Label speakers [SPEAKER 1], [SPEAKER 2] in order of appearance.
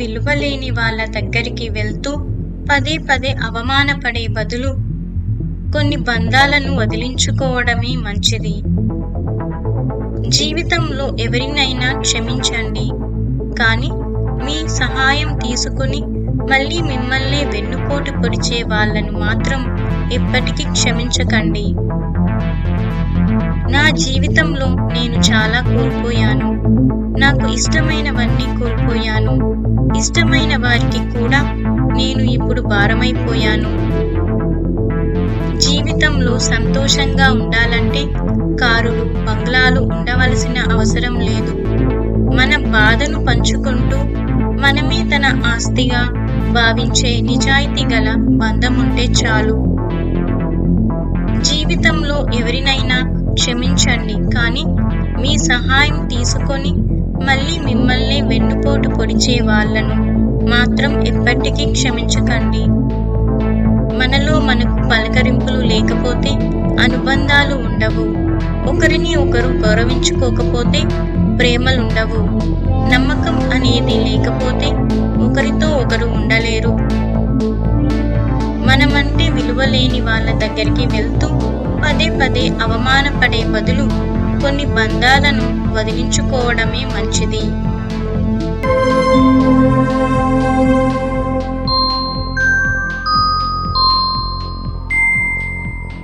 [SPEAKER 1] విలువలేని వాళ్ళ దగ్గరికి వెళ్తూ పదే పదే అవమానపడే బదులు కొన్ని బంధాలను వదిలించుకోవడమే మంచిది. జీవితంలో ఎవరినైనా క్షమించండి, కానీ మీ సహాయం తీసుకుని మళ్ళీ మిమ్మల్నే వెన్నుపోటు పొడిచే వాళ్ళను మాత్రం ఎప్పటికీ క్షమించకండి. నా జీవితంలో నేను చాలా కోల్పోయాను. నాకు ఇష్టమైనవన్నీ కోల్పోయాను. ఇష్టమైన వారికి కూడా నేను ఇప్పుడు భారమైపోయాను. జీవితంలో సంతోషంగా ఉండాలంటే కారులు, బంగ్లాలు ఉండవలసిన అవసరం లేదు. మన బాధను పంచుకుంటూ మనమే తన ఆస్తిగా భావించే నిజాయితీ గల బంధం ఉంటే చాలు. జీవితంలో ఎవరినైనా క్షమించండి, కానీ మీ సహాయం తీసుకొని మళ్ళీ మిమ్మల్ని వెన్నుపోటు పొడిచే వాళ్ళను మాత్రం ఎప్పటికీ క్షమించకండి. మనలో మనకు పలకరింపులు లేకపోతే అనుబంధాలు ఉండవు. ఒకరిని ఒకరు గౌరవించుకోకపోతే ప్రేమలుండవు. నమ్మకం అనేది లేకపోతే ఒకరితో ఒకరు ఉండలేరు. మనమంటే విలువలేని వాళ్ళ దగ్గరికి వెళ్తూ పదే పదే అవమానపడే బదులు కొన్ని బంధాలను వదిలించుకోవడమే మంచిది.